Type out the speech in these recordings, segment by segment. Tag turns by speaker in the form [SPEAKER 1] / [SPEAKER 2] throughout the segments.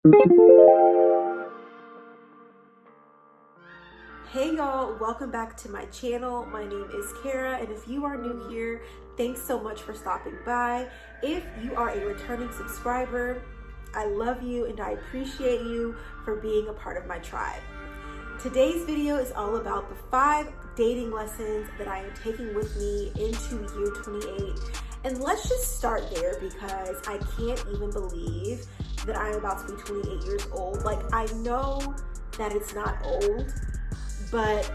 [SPEAKER 1] Hey y'all, welcome back to my channel. My name is Kara, and if you are new here, thanks so much for stopping by. If you are a returning subscriber, I love you and I appreciate you for being a part of my tribe. Today's video is all about the 5 dating lessons that I am taking with me into year 28. And let's just start there because I can't even believe that I'm about to be 28 years old. Like, I know that it's not old, but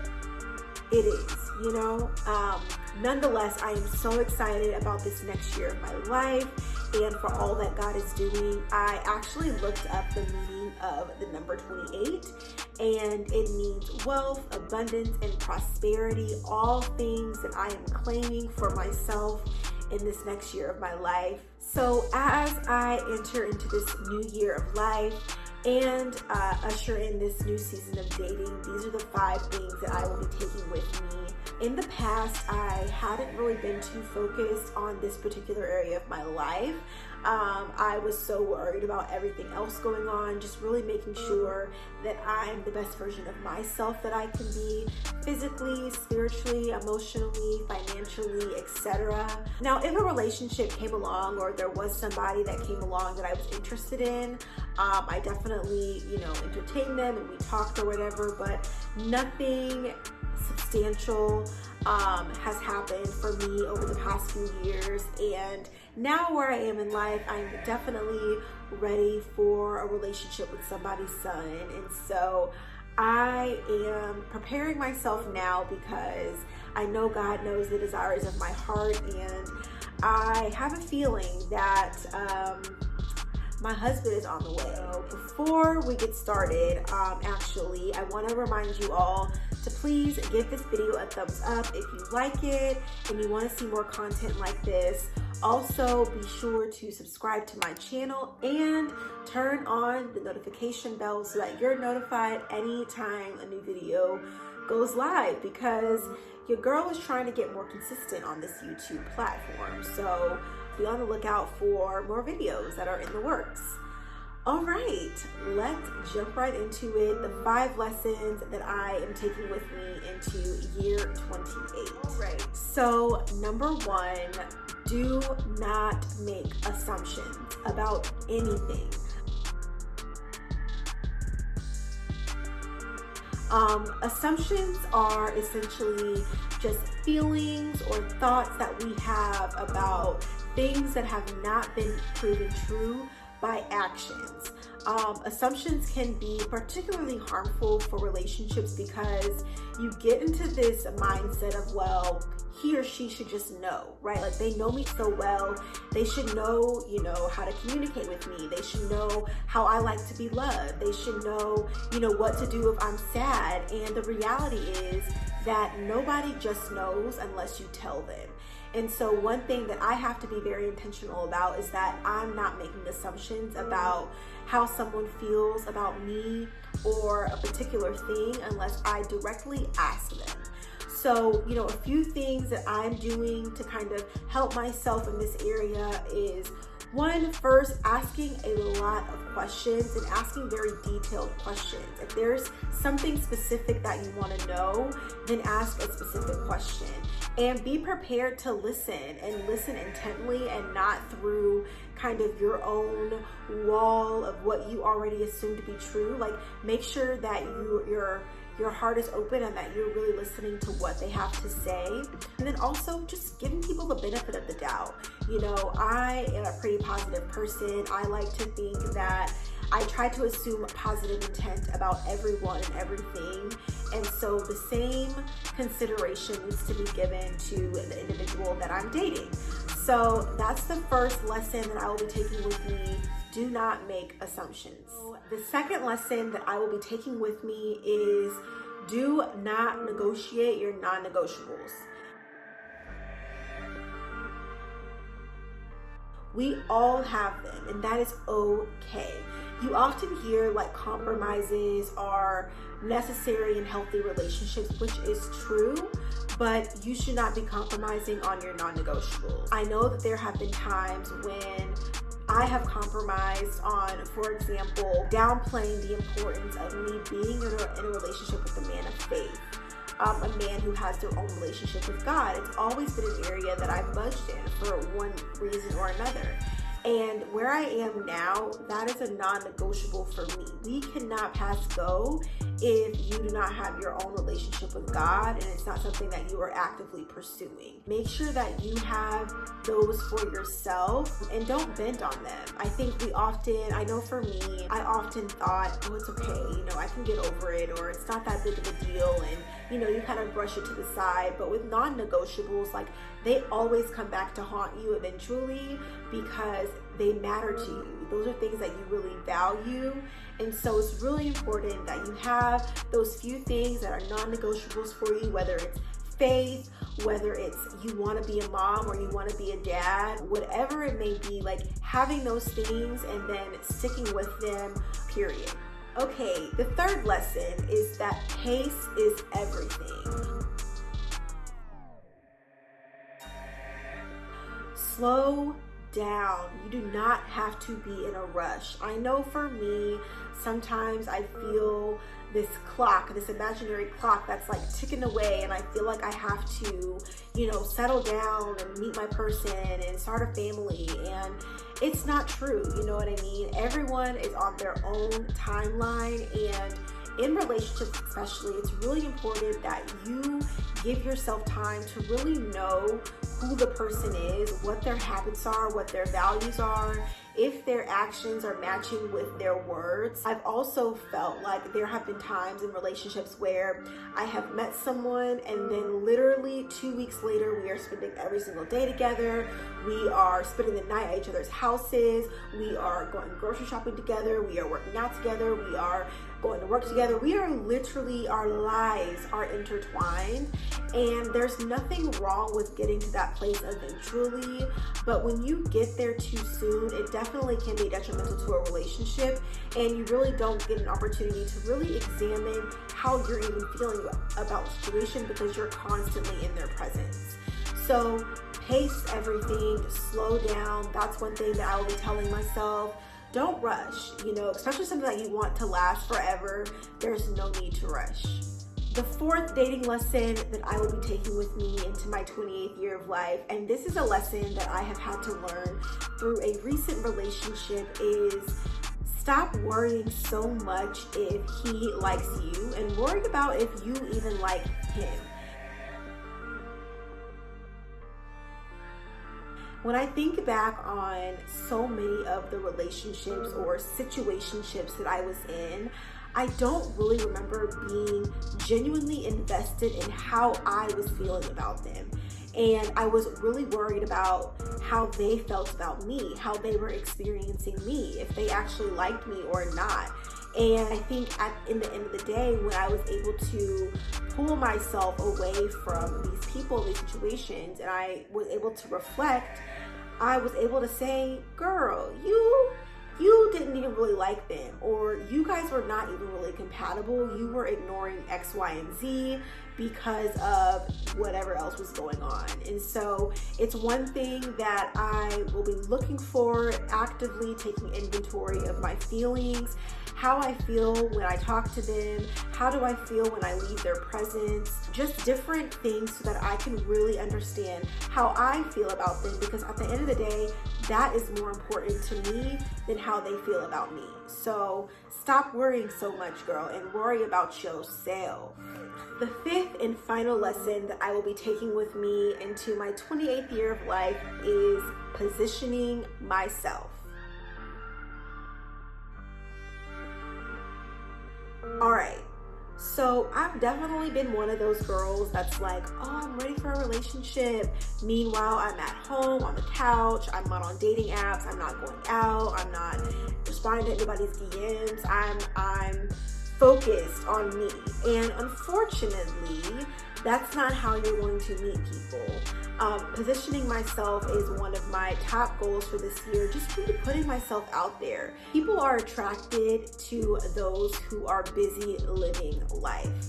[SPEAKER 1] it is, you know? Nonetheless, I am so excited about this next year of my life and for all that God is doing. I actually looked up the meaning of the number 28, and it means wealth, abundance, and prosperity, all things that I am claiming for myself in this next year of my life. So as I enter into this new year of life and usher in this new season of dating, these are the 5 things that I will be taking with me. In the past, I hadn't really been too focused on this particular area of my life. I was so worried about everything else going on, just really making sure that I'm the best version of myself that I can be, physically, spiritually, emotionally, financially, etc. Now, if a relationship came along or there was somebody that came along that I was interested in, I definitely, entertained them and we talked or whatever, but nothing substantial has happened for me over the past few years. And now where I am in life, I'm definitely ready for a relationship with somebody's son. And so I am preparing myself now because I know God knows the desires of my heart, and I have a feeling that my husband is on the way. So before we get started, actually, I want to remind you all to please give this video a thumbs up if you like it and you want to see more content like this. Also, be sure to subscribe to my channel and turn on the notification bell so that you're notified anytime a new video goes live, because your girl is trying to get more consistent on this YouTube platform. So be on the lookout for more videos that are in the works. All right, let's jump right into it. The 5 lessons that I am taking with me into year 28. All right, so number 1, do not make assumptions about anything. Assumptions are essentially just feelings or thoughts that we have about things that have not been proven true by actions. Assumptions can be particularly harmful for relationships because you get into this mindset of, well, he or she should just know, right? Like, they know me so well, they should know, how to communicate with me. They should know how I like to be loved. They should know, what to do if I'm sad. And the reality is that nobody just knows unless you tell them. And so one thing that I have to be very intentional about is that I'm not making assumptions about how someone feels about me or a particular thing unless I directly ask them. So, a few things that I'm doing to kind of help myself in this area is, 1, first, asking a lot of questions and asking very detailed questions. If there's something specific that you want to know, then ask a specific question. And be prepared to listen and listen intently and not through kind of your own wall of what you already assume to be true. Like, make sure that your heart is open and that you're really listening to what they have to say. And then also just giving people the benefit of the doubt. I am a pretty positive person. I like to think that I try to assume positive intent about everyone and everything. And so the same consideration needs to be given to the individual that I'm dating. So that's the first lesson that I will be taking with me. Do not make assumptions. The second lesson that I will be taking with me is, do not negotiate your non-negotiables. We all have them, and that is okay. You often hear like compromises are necessary in healthy relationships, which is true, but you should not be compromising on your non-negotiables. I know that there have been times when I have compromised on, for example, downplaying the importance of me being in a relationship with a man of faith. A man who has their own relationship with God. It's always been an area that I've budged in for one reason or another. And where I am now, that is a non-negotiable for me. We cannot pass go if you do not have your own relationship with God and it's not something that you are actively pursuing. Make sure that you have those for yourself and don't bend on them. I think I know for me, I often thought, oh, it's okay, I can get over it, or it's not that big of a deal, and you kind of brush it to the side. But with non-negotiables, like, they always come back to haunt you eventually because they matter to you. Those are things that you really value. And so it's really important that you have those few things that are non-negotiables for you, whether it's faith, whether it's you want to be a mom or you want to be a dad, whatever it may be, like having those things and then sticking with them, period. Okay, the third lesson is that pace is everything. Slow down. You do not have to be in a rush. I know for me, sometimes I feel this clock, this imaginary clock that's like ticking away, and I feel like I have to, settle down and meet my person and start a family, and it's not true, you know what I mean? Everyone is on their own timeline, and in relationships especially, it's really important that you give yourself time to really know who the person is, what their habits are, what their values are, if their actions are matching with their words. I've also felt like there have been times in relationships where I have met someone and then literally 2 weeks later, we are spending every single day together. We are spending the night at each other's houses. We are going grocery shopping together. We are working out together. We are going to work together. We are literally, our lives are intertwined, and there's nothing wrong with getting to that place eventually, but when you get there too soon, it definitely can be detrimental to a relationship, and you really don't get an opportunity to really examine how you're even feeling about the situation because you're constantly in their presence. So pace everything, slow down. That's one thing that I will be telling myself. Don't rush, especially something that you want to last forever. There's no need to rush. The fourth dating lesson that I will be taking with me into my 28th year of life, and this is a lesson that I have had to learn through a recent relationship, is stop worrying so much if he likes you and worry about if you even like him. When I think back on so many of the relationships or situationships that I was in, I don't really remember being genuinely invested in how I was feeling about them. And I was really worried about how they felt about me, how they were experiencing me, if they actually liked me or not. And I think in the end of the day, when I was able to pull myself away from these people, these situations, and I was able to reflect, I was able to say, girl, you didn't even really like them, or you guys were not even really compatible. You were ignoring X, Y, and Z because of whatever else was going on. And so it's one thing that I will be looking for, actively taking inventory of my feelings, how I feel when I talk to them, how do I feel when I leave their presence, just different things so that I can really understand how I feel about them, because at the end of the day, that is more important to me than how they feel about me. So stop worrying so much, girl, and worry about yourself. The fifth and final lesson that I will be taking with me into my 28th year of life is positioning myself. All right, so I've definitely been one of those girls that's like, oh, I'm ready for a relationship. Meanwhile, I'm at home on the couch. I'm not on dating apps. I'm not going out. I'm not responding to anybody's DMs. I'm focused on me. And unfortunately, that's not how you're going to meet people. Positioning myself is one of my top goals for this year, just really putting myself out there. People are attracted to those who are busy living life.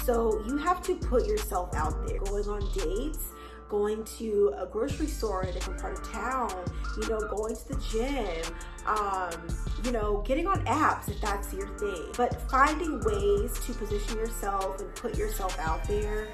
[SPEAKER 1] So you have to put yourself out there, going on dates, going to a grocery store in a different part of town, you know, going to the gym, you know, getting on apps if that's your thing. But finding ways to position yourself and put yourself out there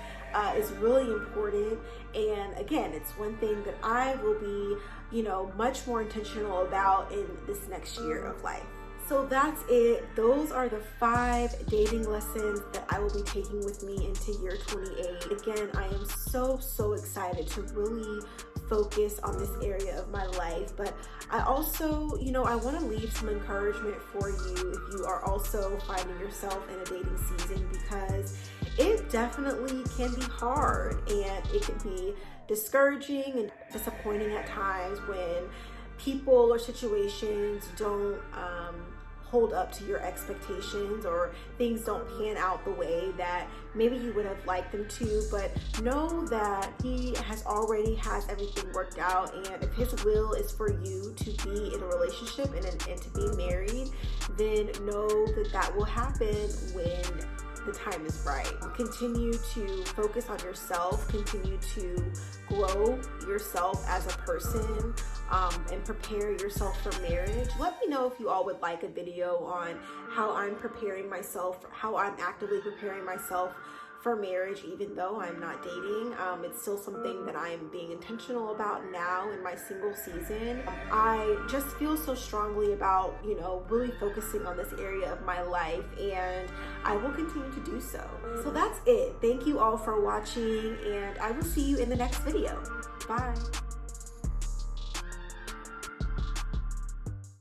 [SPEAKER 1] is really important. And again, it's one thing that I will be, you know, much more intentional about in this next year of life. So that's it. Those are the 5 dating lessons that I will be taking with me into year 28. Again, I am so excited to really focus on this area of my life, but I also, you know, I want to leave some encouragement for you if you are also finding yourself in a dating season, because it definitely can be hard and it can be discouraging and disappointing at times when people or situations don't hold up to your expectations, or things don't pan out the way that maybe you would have liked them to. But know that he already has everything worked out, and if his will is for you to be in a relationship and to be married, then know that that will happen when the time is right. Continue to focus on yourself, continue to grow yourself as a person, and prepare yourself for marriage. Let me know if you all would like a video on how I'm preparing myself, how I'm actively preparing myself for marriage, even though I'm not dating. It's still something that I'm being intentional about now in my single season. I just feel so strongly about, you know, really focusing on this area of my life, and I will continue to do so. So that's it. Thank you all for watching, and I will see you in the next video. Bye.